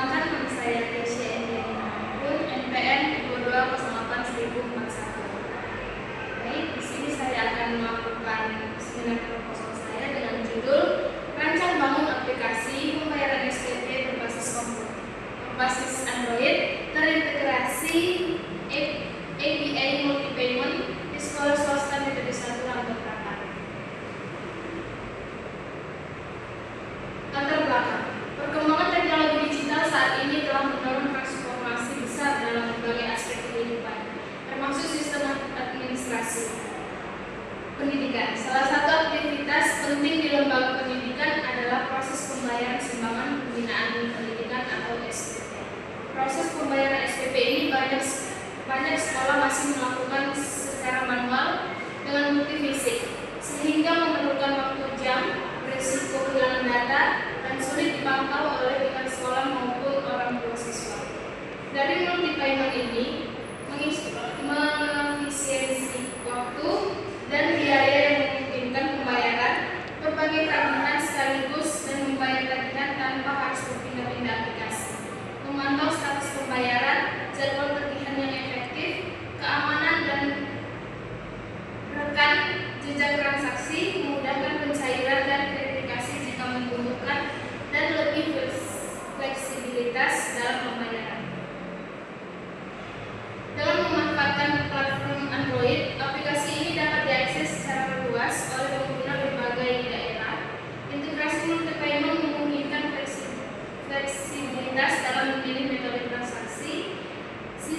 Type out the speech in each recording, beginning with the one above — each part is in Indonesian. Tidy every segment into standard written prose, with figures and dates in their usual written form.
Perkenalkan, nama saya Keisha Endianipun, NPM 22081041. Baik, di sini saya akan melakukan seminar proposal saya dengan judul Rancang Bangun Aplikasi Pembayaran SPP berbasis Android terintegrasi API Multi-Payment di Sekolah Swasta Metode 1 Rambut Rata. Latar belakang. Perkembangan teknologi digital saat ini telah mendorong transformasi besar dalam berbagai aspek kehidupan, termasuk sistem administrasi pendidikan. Salah satu aktivitas penting di lembaga pendidikan adalah proses pembayaran sumbangan pembinaan pendidikan atau SPP. Proses pembayaran SPP ini banyak sekolah masih melakukan secara manual dengan bukti fisik, sehingga memerlukan waktu jam, berisiko kehilangan data, dan sulit dipantau oleh pihak sekolah maupun orang tua siswa. Dari multi-payment ini mengefisiensi waktu dan biaya yang memungkinkan pembayaran berbagai tagihan sekaligus dan membayar tagihan tanpa harus berpindah-pindah aplikasi, memantau status pembayaran, jadwal tagihan yang efektif, keamanan dan rekam jejak transaksi, memudahkan pencairan dan verifikasi jika membutuhkan, dan lebih fleksibilitas dalam pembayaran. Dalam memanfaatkan platform Android, aplikasi ini dapat diakses secara luas oleh pengguna berbagai daerah. Integrasi multi-payment memungkinkan fleksibilitas dalam memilih metode transaksi,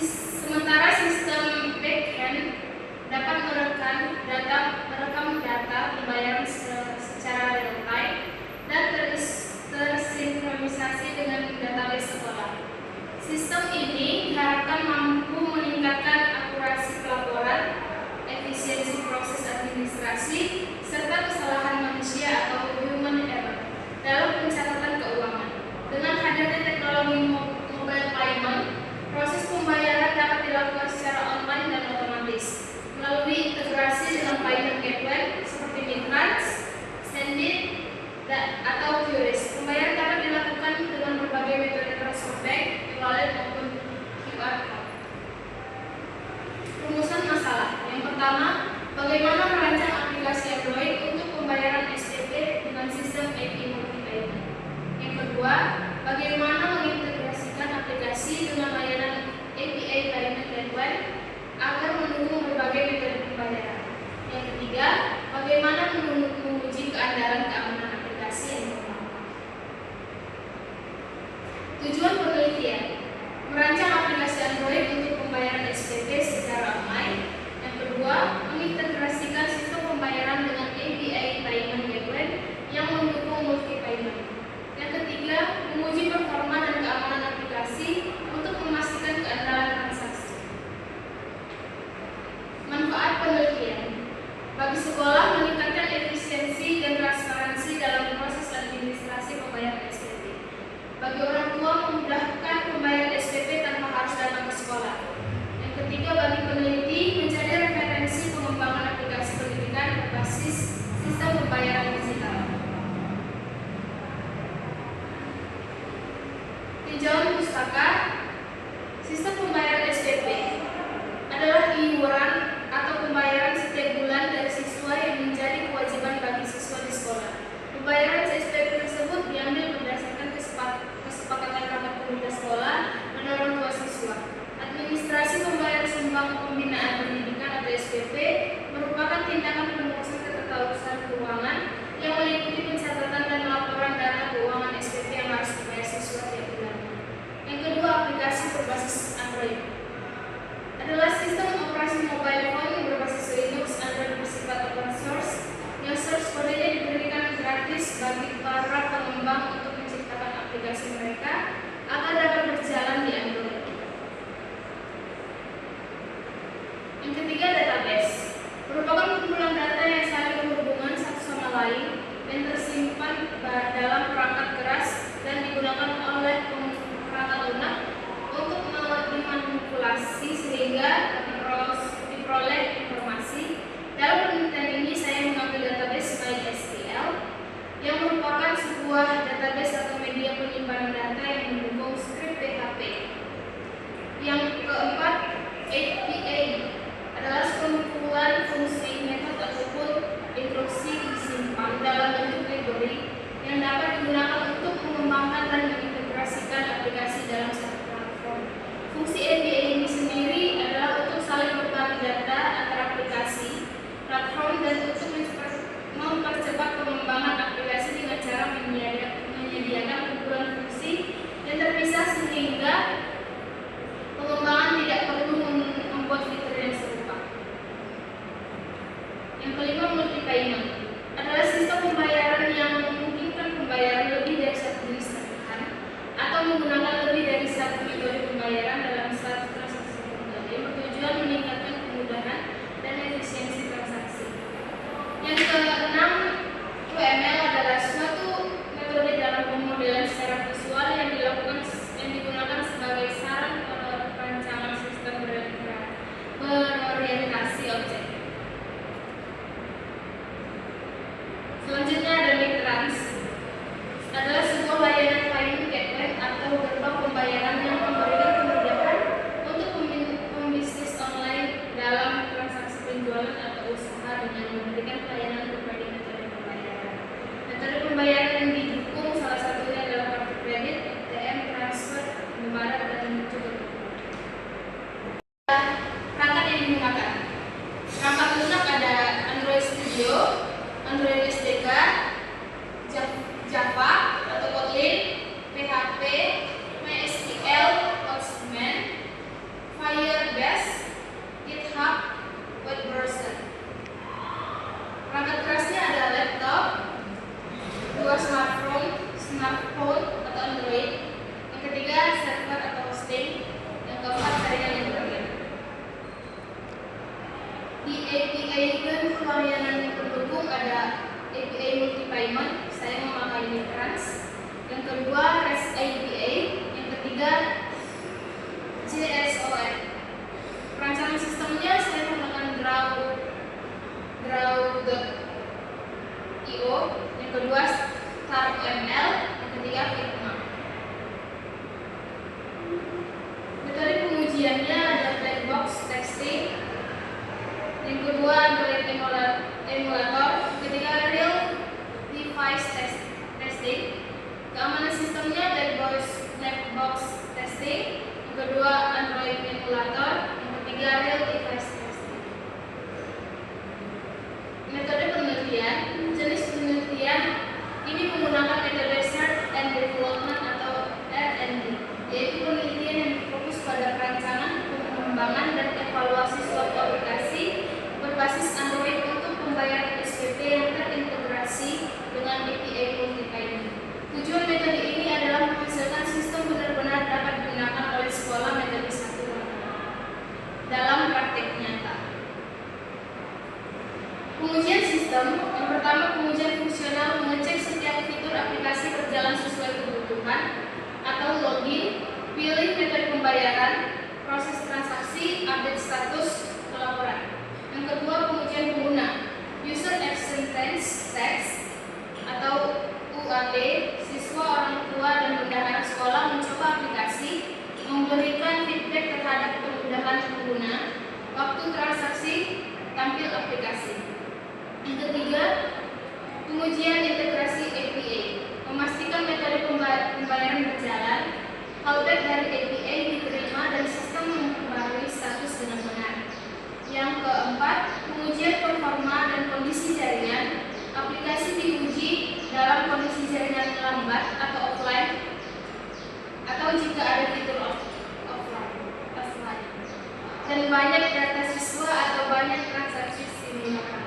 sementara sistem back-end dapat merekam data pembayaran secara real-time dan tersinkronisasi dengan database sekolah. Sistem ini diharapkan mampu meningkatkan akurasi pelaporan, efisiensi proses administrasi, serta kesalahan manusia atau human error dalam pencatatan keuangan. Dengan hadirnya teknologi mobile payment, proses pembayaran dapat dilakukan secara online dan otomatis melalui integrasi dengan payment gateway seperti Midtrans, Sendit, atau QRIS. Pembayaran dapat dilakukan dengan berbagai metode transfer bank, e-wallet maupun QR code. Rumusan masalah. Yang pertama, bagaimana merancang aplikasi Android untuk pembayaran SPP dengan sistem API Multi-Payment. Yang kedua, bagaimana mengintegrasikan aplikasi dengan layanan API Payment Gateway agar mendukung berbagai metode pembayaran. Yang ketiga, bagaimana menguji keandalan keamanan aplikasi yang bermanfaat. Tujuan penelitian: merancang aplikasi Android untuk pembayaran SPP secara online. Yang kedua, mengintegrasikan sistem pembayaran dengan API Payment Gateway yang mendukung multi-payment. Yang ketiga, menguji performa dan keamanan aplikasi untuk memastikan keandalan transaksi. Manfaat penelitian: bagi sekolah, meningkatkan efisiensi dan transparansi dalam proses administrasi pembayaran SPP. Bagi orang tua, memudahkan pembayaran SPP tanpa harus datang ke sekolah. Yang ketiga, bagi peneliti, menjadi referensi pengembangan aplikasi pendidikan berbasis sistem pembayaran digital. Tinjauan pustaka. Sistem pembayaran SPP adalah iuran atau pembayaran setiap bulan dari siswa yang menjadi kewajiban bagi siswa di sekolah. Pembayaran SPP tersebut diambil berdasarkan kesepakatan rapat komite sekolah dan orang tua siswa. Administrasi pembayaran sumbang pembinaan pendidikan atau SPP merupakan tindakan pengurusan ketatarusan keuangan yang meliputi pencatatan dan laporan dana keuangan SPP yang harus dibayar siswa tiap bulan. Yang kedua, aplikasi berbasis Android adalah sistem operasi mobile phone yang berbasis Linux. Android bersifat open source yang source kodenya diberikan gratis bagi para pengembang untuk menciptakan aplikasi mereka agar dapat berjalan di Android. Yang ketiga, database merupakan kumpulan data yang saling berhubungan satu sama lain dan tersimpan dalam perangkat keras dan digunakan oleh perangkat lunak untuk dimanipulasi sehingga diperoleh informasi. Dalam penelitian ini saya mengambil database MySQL yang merupakan sebuah database atau media penyimpanan data yang mendukung menggunakan lebih dari satu metode pembayaran dalam satu transaksi tunggal yang bertujuan meningkatkan kemudahan dan efisiensi transaksi. Yang keenam, UML adalah suatu metode dalam pemodelan secara visual yang digunakan sebagai saran perancangan sistem berorientasi objek. Selanjutnya ada Midtrans, adalah sebuah layanan payment gateway atau gerbang pembayaran yang memberikan kemudahan untuk pembisnis online dalam transaksi penjualan atau usaha dengan memberikan pelayanan berbagai metode pembayaran. Metode pembayaran yang didukung salah satunya adalah kartu kredit, ATM, transfer, pembayaran dan juga perangkat yang digunakan. Perangkat lunak ada Android Studio, Android SDK, Java atau Kotlin, PHP, MySQL, Postman, Firebase, GitHub, web browser. Perangkat kerasnya ada laptop, dua smartphone atau Android, yang ketiga server atau hosting, yang keempat jaringan internet. Di API dan pelayanan yang pendukung ada API multi-payment, saya memakai Midtrans. Yang kedua REST API, yang ketiga JSON. Perancangan sistemnya saya menggunakan Draw.io, yang kedua StarML, yang ketiga Figma. Metode pengujiannya ada black box testing, yang kedua Android emulator, ketiga real device testing, keamanan sistemnya black box testing, yang kedua Android emulator, yang ketiga real device testing. Metode penelitian, jenis penelitian ini menggunakan metode search and development atau R&D, yaitu penelitian yang berfokus pada perancangan, pengembangan dan evaluasi suatu aplikasi berbasis Android untuk pembayaran SPP yang terintegrasi dengan API multi-payment. Tujuan metode ini adalah menghasilkan sistem benar-benar dapat digunakan oleh sekolah metode satu dalam praktek nyata. Pengujian sistem, yang pertama pengujian fungsional, mengecek setiap fitur aplikasi berjalan sesuai kebutuhan atau login, pilih metode pembayaran, proses transaksi, update status, pelaporan. Yang kedua pengujian pengguna, user acceptance test atau UAT, siswa, orang tua dan bendahara sekolah mencoba aplikasi, memberikan feedback terhadap kemudahan pengguna, waktu transaksi, tampil aplikasi. Yang ketiga pengujian integrasi API, memastikan metode pembayaran berjalan, callback dari API diterima dan sistem memperbarui status dengan benar. Yang keempat, pengujian performa dan kondisi jaringan. Aplikasi diuji dalam kondisi jaringan lambat atau offline, atau jika ada fitur offline, dan banyak data siswa atau banyak transaksi simultan.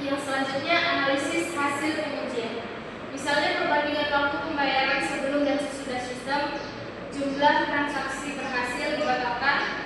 Yang selanjutnya analisis hasil pengujian. Misalnya perbandingan waktu pembayaran sebelum dan sesudah sistem, jumlah transaksi berhasil dibatalkan,